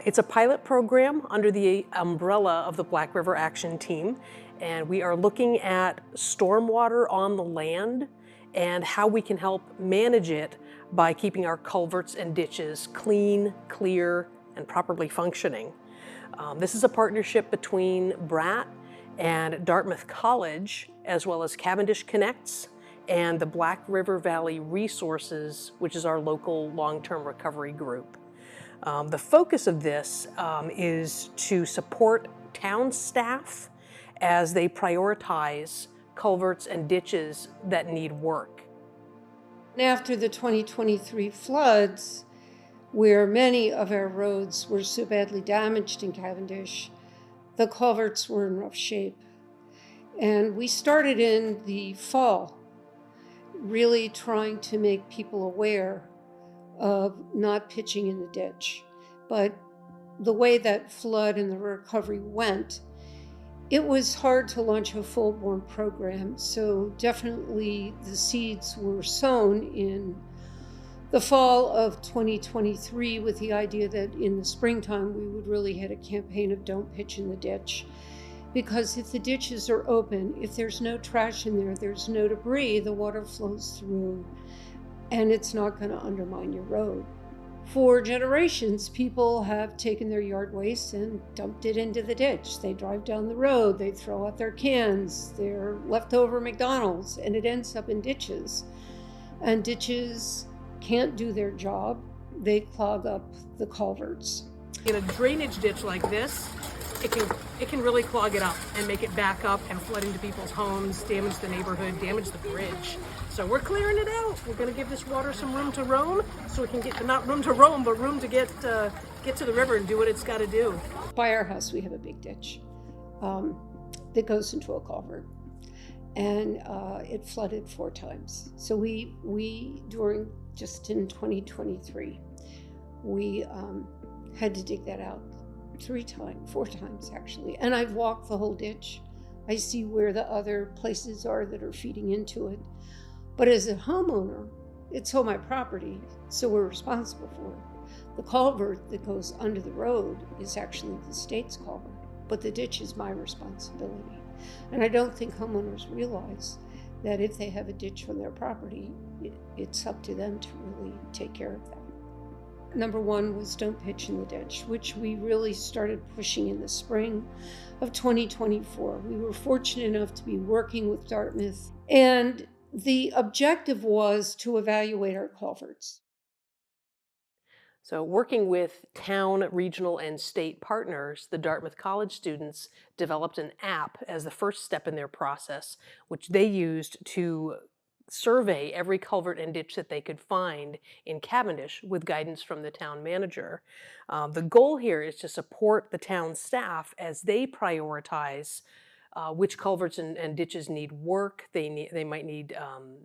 It's a pilot program under the umbrella of the Black River Action Team, and we are looking at stormwater on the land and how we can help manage it by keeping our culverts and ditches clean, clear, and properly functioning. This is a partnership between BRAT and Dartmouth College, as well as Cavendish Connects and the Black River Valley Resources, which is our local long-term recovery group. The focus of this is to support town staff as they prioritize culverts and ditches that need work. After the 2023 floods, where many of our roads were so badly damaged in Cavendish, the culverts were in rough shape. And we started in the fall, really trying to make people aware of not pitching in the ditch. But the way that flood and the recovery went, it was hard to launch a full-blown program. So definitely the seeds were sown in the fall of 2023 with the idea that in the springtime we would really hit a campaign of don't pitch in the ditch. Because if the ditches are open, if there's no trash in there, there's no debris, the water flows through and it's not going to undermine your road. For generations, people have taken their yard waste and dumped it into the ditch. They drive down the road, they throw out their cans, their leftover McDonald's, and it ends up in ditches. And ditches can't do their job. They clog up the culverts. In a drainage ditch like this, it can really clog it up and make it back up and flood into people's homes, damage the neighborhood, damage the bridge. So we're clearing it out. We're going to give this water some room to roam, so we can get, not room to roam, but room to get to the river and do what it's got to do. By our house, we have a big ditch that goes into a culvert, and it flooded 4 times. So we during just in 2023, we had to dig that out 4 times actually. And I've walked the whole ditch. I see where the other places are that are feeding into it. But as a homeowner, it's on my property, so we're responsible for it. The culvert that goes under the road is actually the state's culvert, but the ditch is my responsibility. And I don't think homeowners realize that if they have a ditch on their property, it's up to them to really take care of that. Number 1 was don't pitch in the ditch, which we really started pushing in the spring of 2024. We were fortunate enough to be working with Dartmouth, and the objective was to evaluate our culverts. So working with town, regional, and state partners, the Dartmouth College students developed an app as the first step in their process, which they used to survey every culvert and ditch that they could find in Cavendish with guidance from the town manager. The goal here is to support the town staff as they prioritize which culverts and ditches need work. They might need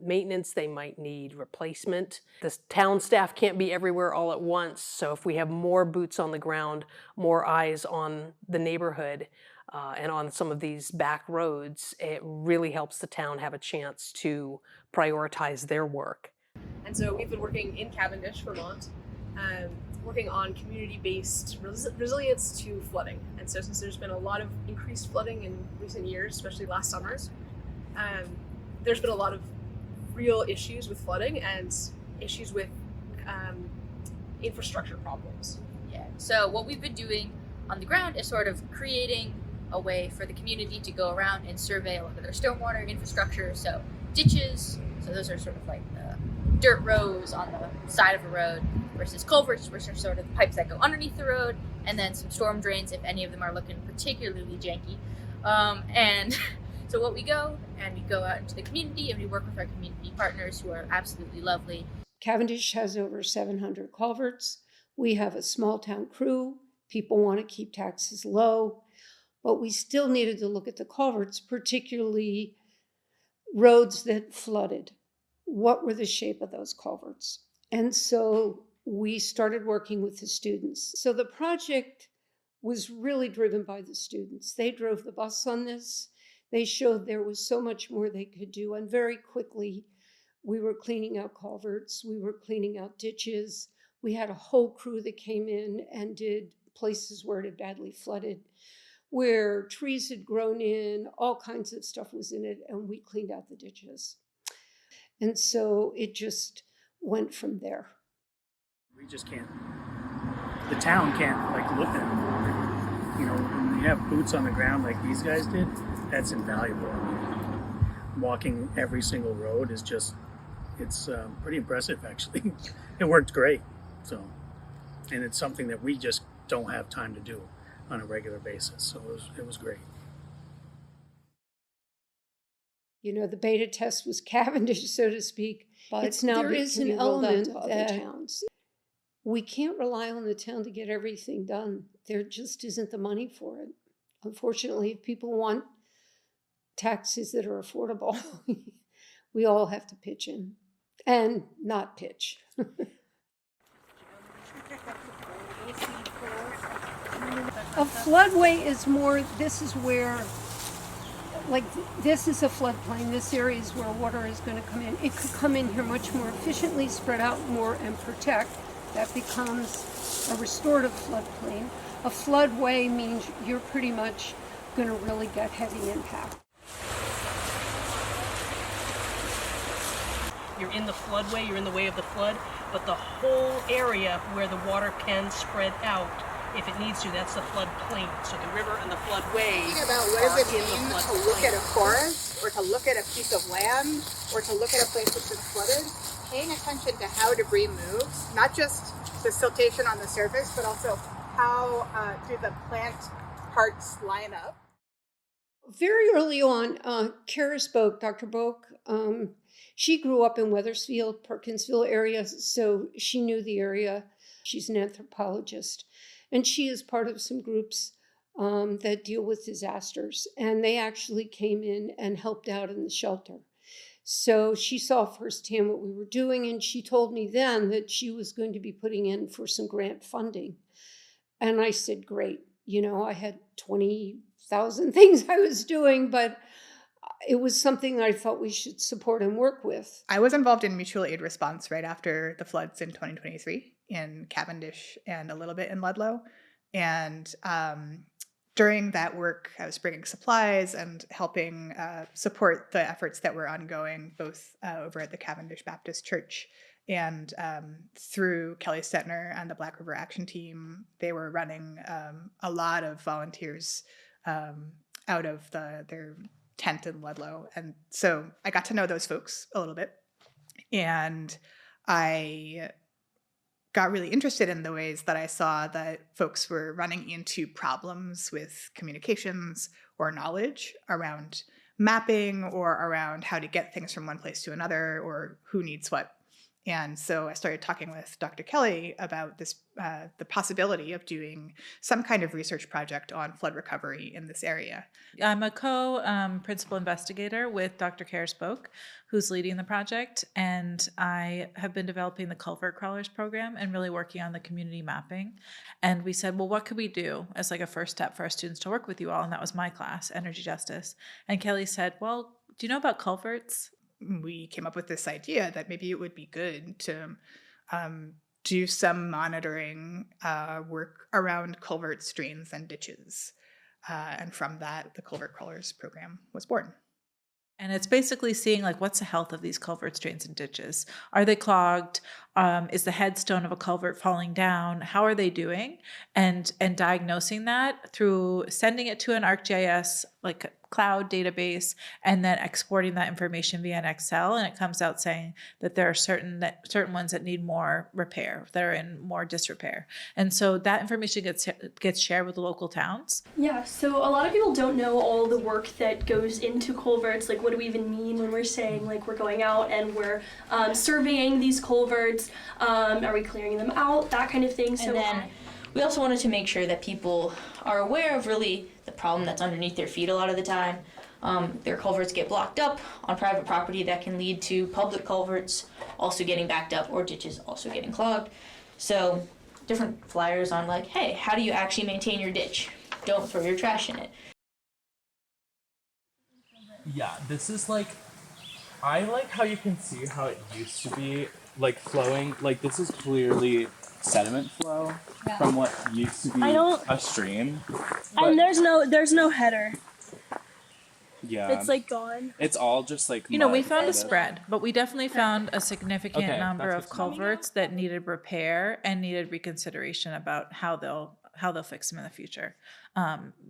maintenance. They might need replacement. The town staff can't be everywhere all at once. So if we have more boots on the ground, more eyes on the neighborhood and on some of these back roads, it really helps the town have a chance to prioritize their work. And so we've been working in Cavendish, Vermont, working on community-based resilience to flooding. And so since there's been a lot of increased flooding in recent years, especially last summers, there's been a lot of real issues with flooding and issues with infrastructure problems. Yeah, so what we've been doing on the ground is sort of creating a way for the community to go around and survey a lot of their stormwater infrastructure. So ditches, so those are sort of like the dirt rows on the side of a road, versus culverts, which are sort of pipes that go underneath the road, and then some storm drains if any of them are looking particularly janky. And so what we go out into the community and we work with our community partners who are absolutely lovely. Cavendish has over 700 culverts. We have a small town crew. People want to keep taxes low, but we still needed to look at the culverts, particularly roads that flooded. What were the shape of those culverts? And so we started working with the students. So the project was really driven by the students. They drove the bus on this. They showed there was so much more they could do. And very quickly, we were cleaning out culverts. We were cleaning out ditches. We had a whole crew that came in and did places where it had badly flooded, where trees had grown in, all kinds of stuff was in it, and we cleaned out the ditches. And so it just went from there. We just can't, the town can't like look at it. You know, when you have boots on the ground like these guys did, that's invaluable. I mean, walking every single road is just, it's pretty impressive actually. It worked great. So, and it's something that we just don't have time to do on a regular basis. So it was great. You know, the beta test was Cavendish, so to speak. But It's now there is an being rolled out element to other that towns. we can't rely on the town to get everything done. There just isn't the money for it. Unfortunately, if people want taxes that are affordable, we all have to pitch in and not pitch. A floodway is more, this is where, like, this is a floodplain. This area is where water is going to come in. It could come in here much more efficiently, spread out more, and protect. That becomes a restorative floodplain. A floodway means you're pretty much going to really get heavy impact. You're in the floodway, you're in the way of the flood, but the whole area where the water can spread out, if it needs to, that's the floodplain. So the river and the floodway Thinking about what are does it in the mean to floodplain. look at a forest, or to look at a piece of land, or to look at a place that's been flooded, paying attention to how debris moves, not just the siltation on the surface, but also how do the plant parts line up. Very early on, Kara's Boak, Dr. Boak, she grew up in Weathersfield, Perkinsville area, so she knew the area. She's an anthropologist, and she is part of some groups that deal with disasters, and they actually came in and helped out in the shelter. So she saw firsthand what we were doing, and she told me then that she was going to be putting in for some grant funding. And I said, great. You know, I had 20,000 things I was doing, but it was something that I thought we should support and work with. I was involved in mutual aid response right after the floods in 2023 in Cavendish and a little bit in Ludlow. And during that work, I was bringing supplies and helping support the efforts that were ongoing, both over at the Cavendish Baptist Church and through Kelly Stettner and the Black River Action Team. They were running a lot of volunteers out of their tent in Ludlow. And so I got to know those folks a little bit. And I got really interested in the ways that I saw that folks were running into problems with communications or knowledge around mapping or around how to get things from one place to another or who needs what. And so I started talking with Dr. Kelly about this, the possibility of doing some kind of research project on flood recovery in this area. I'm a co-principal investigator with Dr. Kerspoke, who's leading the project, and I have been developing the Culvert Crawlers program and really working on the community mapping. And we said, well, what could we do as like a first step for our students to work with you all? And that was my class, Energy Justice. And Kelly said, well, do you know about culverts? We came up with this idea that maybe it would be good to do some monitoring work around culverts, drains, and ditches. And from that, the Culvert Crawlers program was born. And it's basically seeing like what's the health of these culverts, drains, and ditches. Are they clogged? Is the headstone of a culvert falling down? How are they doing? And diagnosing that through sending it to an ArcGIS like cloud database and then exporting that information via an Excel, and it comes out saying that there are certain ones that need more repair, that are in more disrepair. And so that information gets shared with the local towns. Yeah, so a lot of people don't know all the work that goes into culverts. Like, what do we even mean when we're saying like we're going out and we're surveying these culverts? Are we clearing them out? That kind of thing. So and then we also wanted to make sure that people are aware of really the problem that's underneath their feet a lot of the time. Their culverts get blocked up on private property. That can lead to public culverts also getting backed up or ditches also getting clogged. So different flyers on like, hey, how do you actually maintain your ditch? Don't throw your trash in it. Yeah, this is like I like how you can see how it used to be, like flowing. Like this is clearly sediment flow from what used to I be don't. a stream. But And there's no header. yeah, It's like gone. it's all just like You know, we mud. found a kind of. spread, but we definitely found a significant Okay, number that's of good to know. culverts that needed repair and needed reconsideration about how they'll fix them in the future.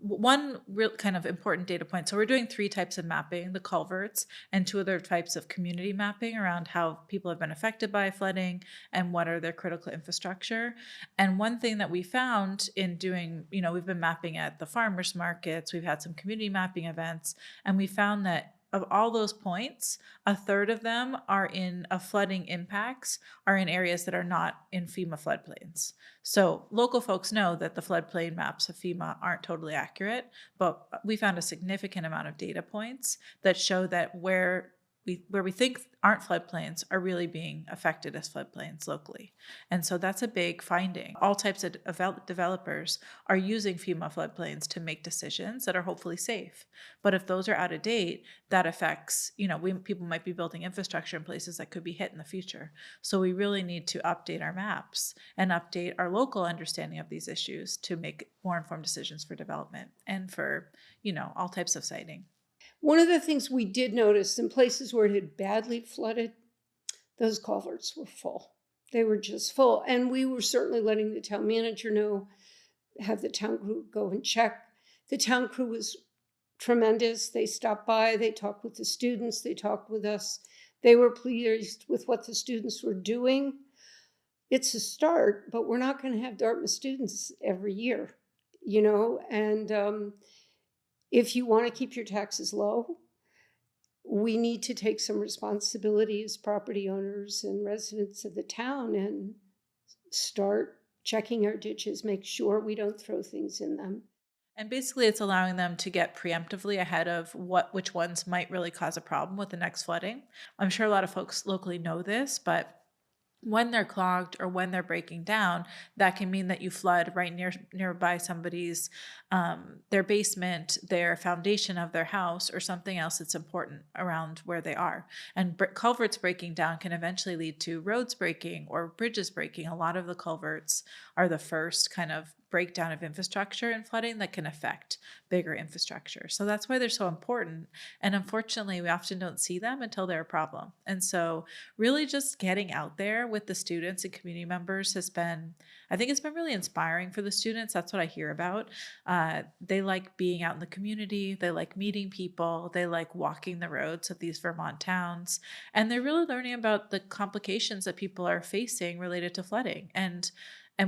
One real kind of important data point. So we're doing 3 types of mapping: the culverts and 2 other types of community mapping around how people have been affected by flooding and what are their critical infrastructure. And one thing that we found in doing, you know, we've been mapping at the farmers markets, we've had some community mapping events, and we found that of all those points, a third of them are in flooding impacts are in areas that are not in FEMA floodplains. So local folks know that the floodplain maps of FEMA aren't totally accurate, but we found a significant amount of data points that show that where we think aren't floodplains are really being affected as floodplains locally. And so that's a big finding. All types of developers are using FEMA floodplains to make decisions that are hopefully safe. But if those are out of date, that affects, you know, people might be building infrastructure in places that could be hit in the future. So we really need to update our maps and update our local understanding of these issues to make more informed decisions for development and for, you know, all types of siting. One of the things we did notice in places where it had badly flooded, those culverts were full. They were just full. And we were certainly letting the town manager know, have the town crew go and check. The town crew was tremendous. They stopped by, they talked with the students, they talked with us. They were pleased with what the students were doing. It's a start, but we're not going to have Dartmouth students every year, you know, and if you want to keep your taxes low, we need to take some responsibility as property owners and residents of the town and start checking our ditches, make sure we don't throw things in them. And basically it's allowing them to get preemptively ahead of which ones might really cause a problem with the next flooding. I'm sure a lot of folks locally know this, but when they're clogged or when they're breaking down, that can mean that you flood right nearby somebody's their basement, their foundation of their house, or something else that's important around where they are. And culverts breaking down can eventually lead to roads breaking or bridges breaking. A lot of the culverts are the first kind of breakdown of infrastructure and flooding that can affect bigger infrastructure. So that's why they're so important. And unfortunately, we often don't see them until they're a problem. And so really just getting out there with the students and community members has been, I think it's been really inspiring for the students. That's what I hear about. They like being out in the community. They like meeting people. They like walking the roads of these Vermont towns. And they're really learning about the complications that people are facing related to flooding and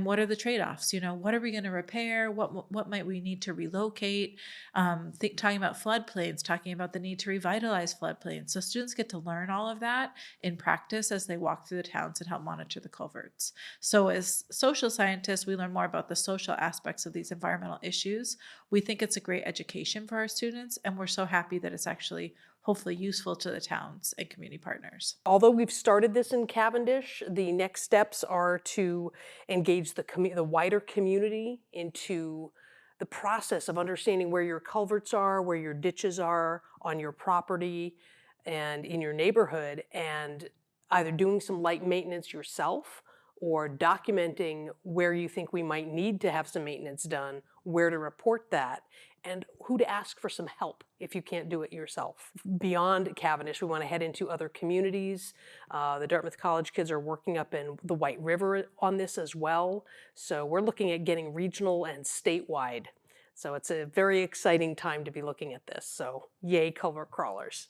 what are the trade-offs? You know, what are we going to repair? What might we need to relocate? Talking about floodplains, talking about the need to revitalize floodplains. So students get to learn all of that in practice as they walk through the towns and help monitor the culverts. So as social scientists, we learn more about the social aspects of these environmental issues. We think it's a great education for our students, and we're so happy that it's actually hopefully useful to the towns and community partners. Although we've started this in Cavendish, the next steps are to engage the wider community into the process of understanding where your culverts are, where your ditches are on your property and in your neighborhood, and either doing some light maintenance yourself or documenting where you think we might need to have some maintenance done, where to report that, and who to ask for some help if you can't do it yourself. Beyond Cavendish, we want to head into other communities. The Dartmouth College kids are working up in the White River on this as well. So we're looking at getting regional and statewide. So it's a very exciting time to be looking at this. So yay, Culvert Crawlers.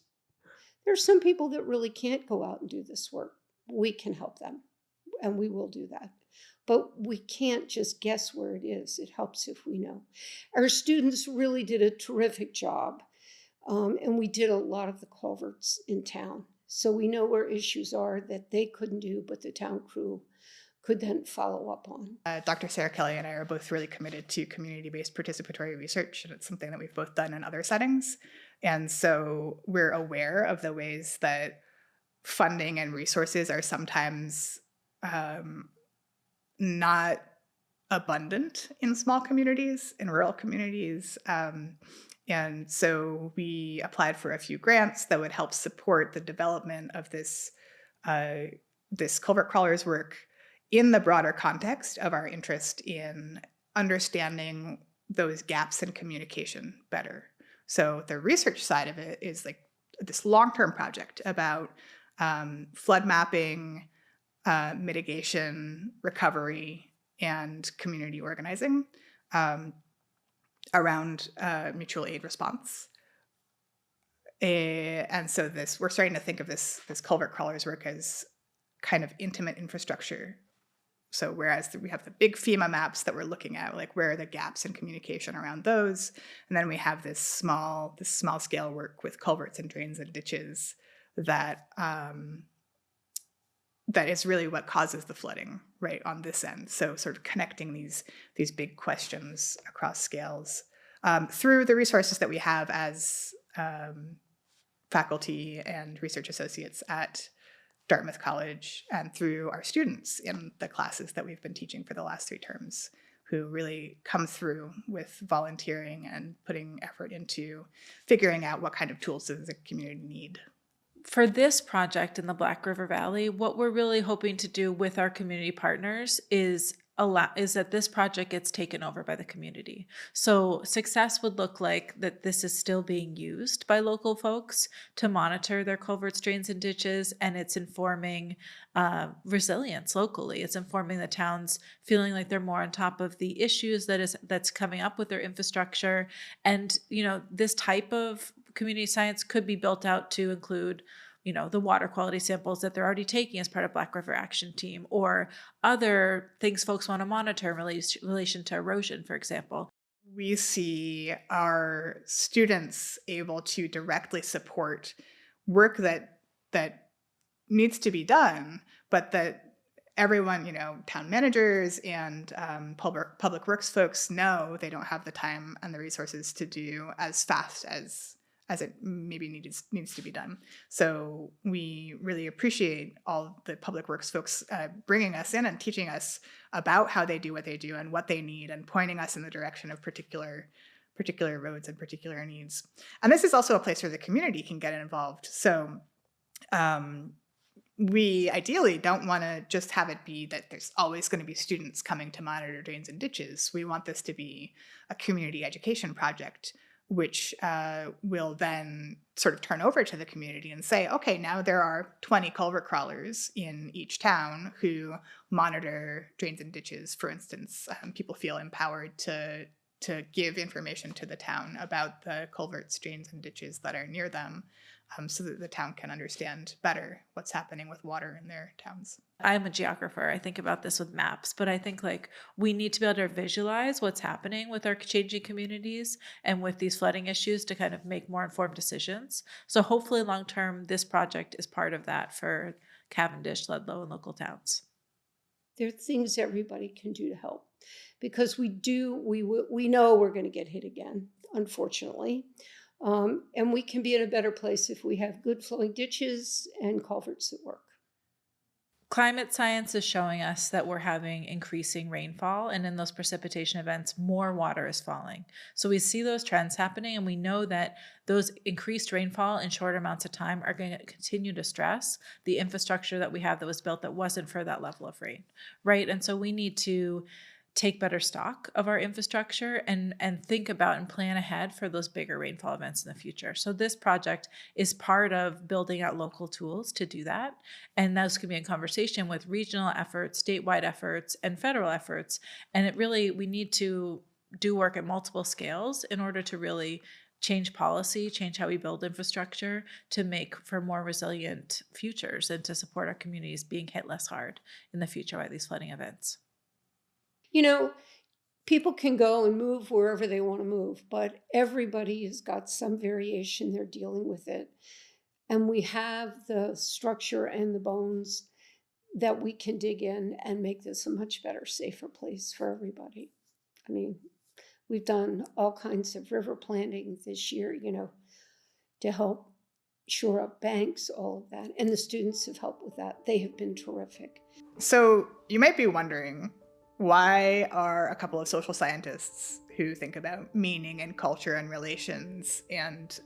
There's some people that really can't go out and do this work. We can help them, and we will do that. But we can't just guess where it is. It helps if we know. Our students really did a terrific job, and we did a lot of the culverts in town. So we know where issues are that they couldn't do, but the town crew could then follow up on. Dr. Sarah Kelly and I are both really committed to community-based participatory research, and it's something that we've both done in other settings. And so we're aware of the ways that funding and resources are sometimes not abundant in small communities, in rural communities. And so we applied for a few grants that would help support the development of this Culvert Crawlers work in the broader context of our interest in understanding those gaps in communication better. So the research side of it is like this long-term project about flood mapping, mitigation, recovery, and community organizing around mutual aid response. And so we're starting to think of this Culvert Crawlers work as kind of intimate infrastructure. So whereas we have the big FEMA maps that we're looking at, like where are the gaps in communication around those, and then we have this small scale work with culverts and drains and ditches that is really what causes the flooding, right, on this end. So sort of connecting these big questions across scales through the resources that we have as faculty and research associates at Dartmouth College, and through our students in the classes that we've been teaching for the last 3 terms, who really come through with volunteering and putting effort into figuring out what kind of tools does the community need. For this project in the Black River Valley, what we're really hoping to do with our community partners is that this project gets taken over by the community. So success would look like that this is still being used by local folks to monitor their culverts, drains, and ditches, and it's informing resilience locally. It's informing the towns feeling like they're more on top of the issues that's coming up with their infrastructure. And this type of community science could be built out to include the water quality samples that they're already taking as part of Black River Action Team, or other things folks want to monitor in relation to erosion, for example. We see our students able to directly support work that needs to be done, but that everyone, town managers and public works folks know they don't have the time and the resources to do as fast as it maybe needs to be done. So we really appreciate all the public works folks bringing us in and teaching us about how they do what they do and what they need, and pointing us in the direction of particular roads and particular needs. And this is also a place where the community can get involved. So we ideally don't want to just have it be that there's always going to be students coming to monitor drains and ditches. We want this to be a community education project, which will then sort of turn over to the community and say, okay, now there are 20 culvert crawlers in each town who monitor drains and ditches, for instance. People feel empowered to give information to the town about the culverts, drains, and ditches that are near them, so that the town can understand better what's happening with water in their towns. I'm a geographer. I think about this with maps, but I think we need to be able to visualize what's happening with our changing communities and with these flooding issues to kind of make more informed decisions. So hopefully long term, this project is part of that for Cavendish, Ludlow, and local towns. There are things everybody can do to help, because we know we're going to get hit again, unfortunately. And we can be in a better place if we have good flowing ditches and culverts that work. Climate science is showing us that we're having increasing rainfall, and in those precipitation events, more water is falling. So we see those trends happening, and we know that those increased rainfall in short amounts of time are going to continue to stress the infrastructure that we have that was built that wasn't for that level of rain, right? And so we need to take better stock of our infrastructure and think about and plan ahead for those bigger rainfall events in the future. So this project is part of building out local tools to do that. And those can be in conversation with regional efforts, statewide efforts, and federal efforts. And we need to do work at multiple scales in order to really change policy, change how we build infrastructure to make for more resilient futures and to support our communities being hit less hard in the future by these flooding events. People can go and move wherever they want to move, but everybody has got some variation. They're dealing with it. And we have the structure and the bones that we can dig in and make this a much better, safer place for everybody. I mean, we've done all kinds of river planting this year, to help shore up banks, all of that. And the students have helped with that. They have been terrific. So you might be wondering, Why are a couple of social scientists who think about meaning and culture and relations and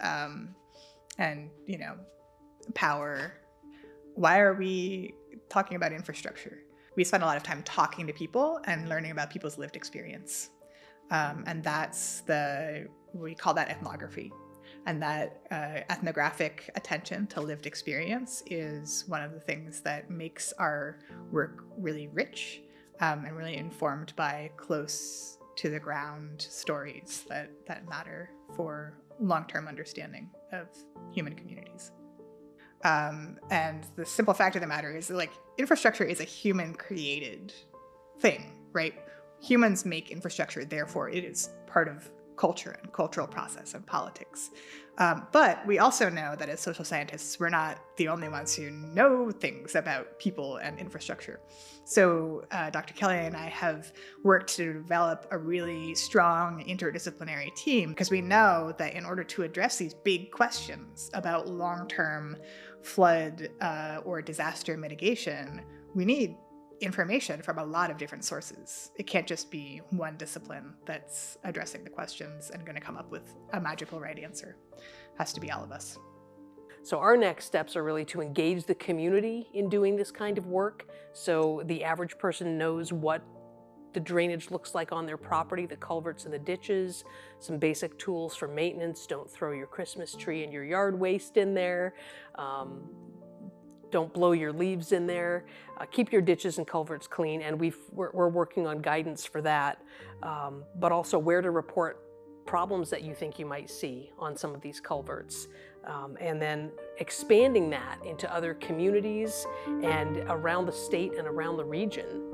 power, why are we talking about infrastructure? We spend a lot of time talking to people and learning about people's lived experience. And we call that ethnography. And that ethnographic attention to lived experience is one of the things that makes our work really rich and really informed by close to the ground stories that matter for long-term understanding of human communities. And the simple fact of the matter is, like, infrastructure is a human-created thing, right? Humans make infrastructure, therefore it is part of culture and cultural process and politics. But we also know that as social scientists, we're not the only ones who know things about people and infrastructure. So Dr. Kelly and I have worked to develop a really strong interdisciplinary team, because we know that in order to address these big questions about long-term flood or disaster mitigation, we need information from a lot of different sources. It can't just be one discipline that's addressing the questions and going to come up with a magical right answer. It has to be all of us. So our next steps are really to engage the community in doing this kind of work, so the average person knows what the drainage looks like on their property, the culverts and the ditches, some basic tools for maintenance. Don't throw your Christmas tree and your yard waste in there. Don't blow your leaves in there. Keep your ditches and culverts clean, and we're working on guidance for that, but also where to report problems that you think you might see on some of these culverts, and then expanding that into other communities and around the state and around the region.